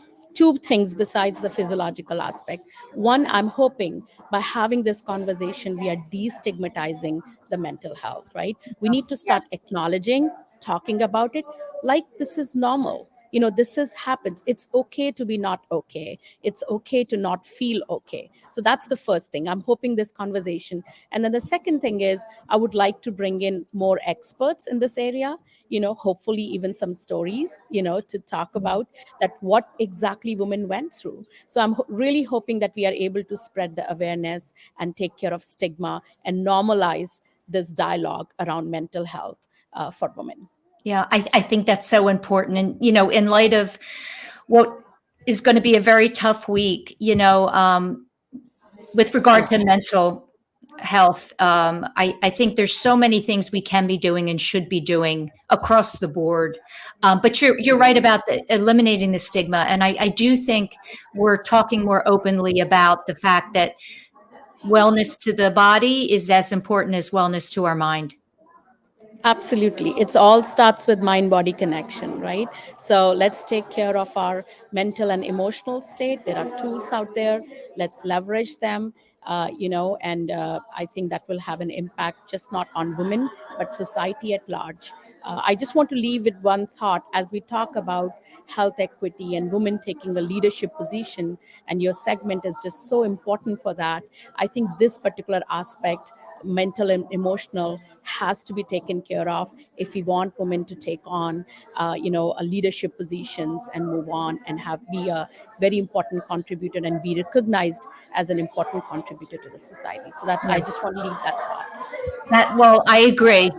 things besides the physiological aspect. One, I'm hoping by having this conversation, we are destigmatizing the mental health, right? We need to start acknowledging, talking about it like this is normal. You know, this is happens. It's okay to be not okay. It's okay to not feel okay. So that's the first thing. I'm hoping this conversation. And then the second thing is I would like to bring in more experts in this area, you know, hopefully even some stories, you know, to talk about that what exactly women went through. So I'm really hoping that we are able to spread the awareness and take care of stigma and normalize this dialogue around mental health for women. Yeah, I think that's so important. And, you know, in light of what is going to be a very tough week, you know, with regard to mental health, I think there's so many things we can be doing and should be doing across the board. But you're right about eliminating the stigma. And I do think we're talking more openly about the fact that wellness to the body is as important as wellness to our mind. Absolutely. It's all starts with mind-body connection, right? So let's take care of our mental and emotional state. There are tools out there. Let's leverage them, you know, and I think that will have an impact just not on women, but society at large. I just want to leave with one thought as we talk about health equity and women taking a leadership position, and your segment is just so important for that. I think this particular aspect, mental and emotional, has to be taken care of if we want women to take on, you know, a leadership positions and move on and be a very important contributor and be recognized as an important contributor to the society. So that I just want to leave that thought. Well, I agree,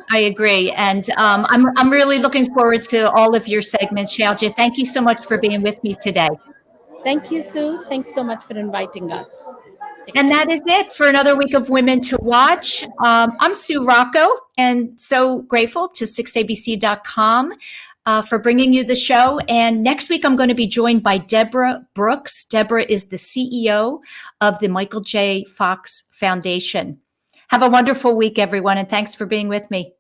and I'm really looking forward to all of your segments, Shailja. Thank you so much for being with me today. Thank you, Sue. Thanks so much for inviting us. And that is it for another week of Women to Watch. I'm Sue Rocco, and so grateful to 6abc.com for bringing you the show. And next week, I'm going to be joined by Deborah Brooks. Deborah is the CEO of the Michael J. Fox Foundation. Have a wonderful week, everyone, and thanks for being with me.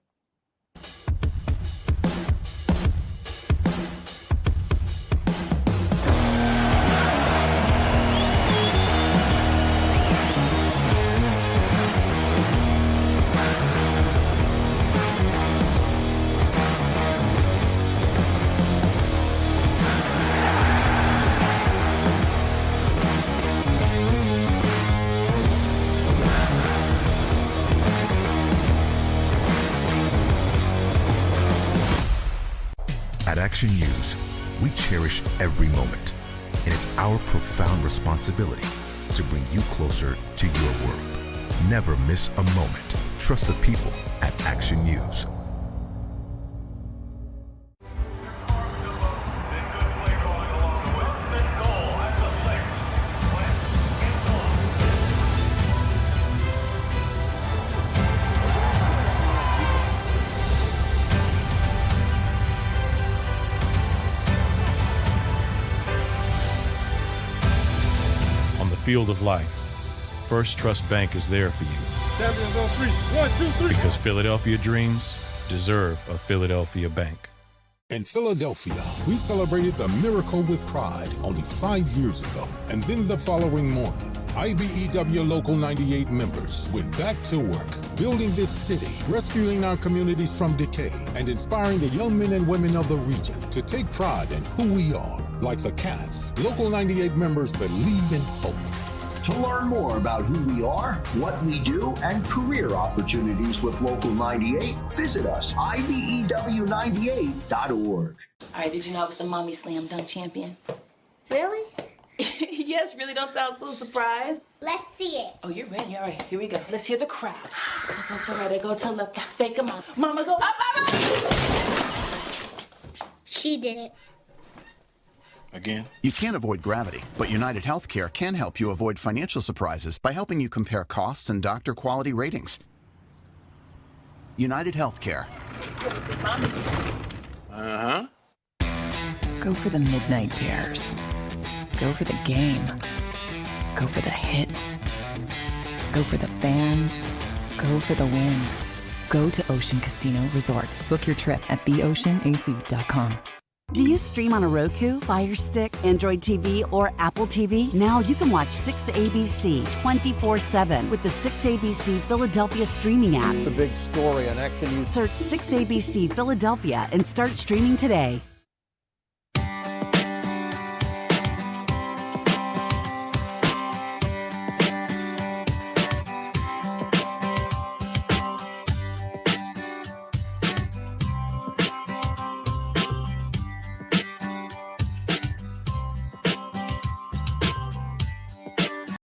At Action News, we cherish every moment, and it's our profound responsibility to bring you closer to your world. Never miss a moment. Trust the people at Action News. Field of life, First Trust Bank is there for you. Champions on three. 1, 2, 3. Because Philadelphia dreams deserve a Philadelphia bank. In Philadelphia, we celebrated the miracle with pride only 5 years ago. And then the following morning, IBEW Local 98 members went back to work, building this city, rescuing our communities from decay, and inspiring the young men and women of the region to take pride in who we are. Like the Cats, Local 98 members believe in hope. To learn more about who we are, what we do, and career opportunities with Local 98, visit us, IBEW98.org. All right, did you know I was the mommy slam dunk champion? Really? Yes, really don't sound so surprised. Let's see it. Oh, you're ready. All right, here we go. Let's hear the crowd. So go to right, I go to left, fake a mama. Mama, go up, mama! She did it. Again? You can't avoid gravity, but United Healthcare can help you avoid financial surprises by helping you compare costs and doctor quality ratings. United Healthcare. Uh-huh. Go for the midnight dares. Go for the game. Go for the hits. Go for the fans. Go for the win. Go to Ocean Casino Resort. Book your trip at theoceanac.com. Do you stream on a Roku, Fire Stick, Android TV, or Apple TV? Now you can watch 6ABC 24/7 with the 6ABC Philadelphia streaming app. The big story on Action News. Search 6ABC Philadelphia and start streaming today.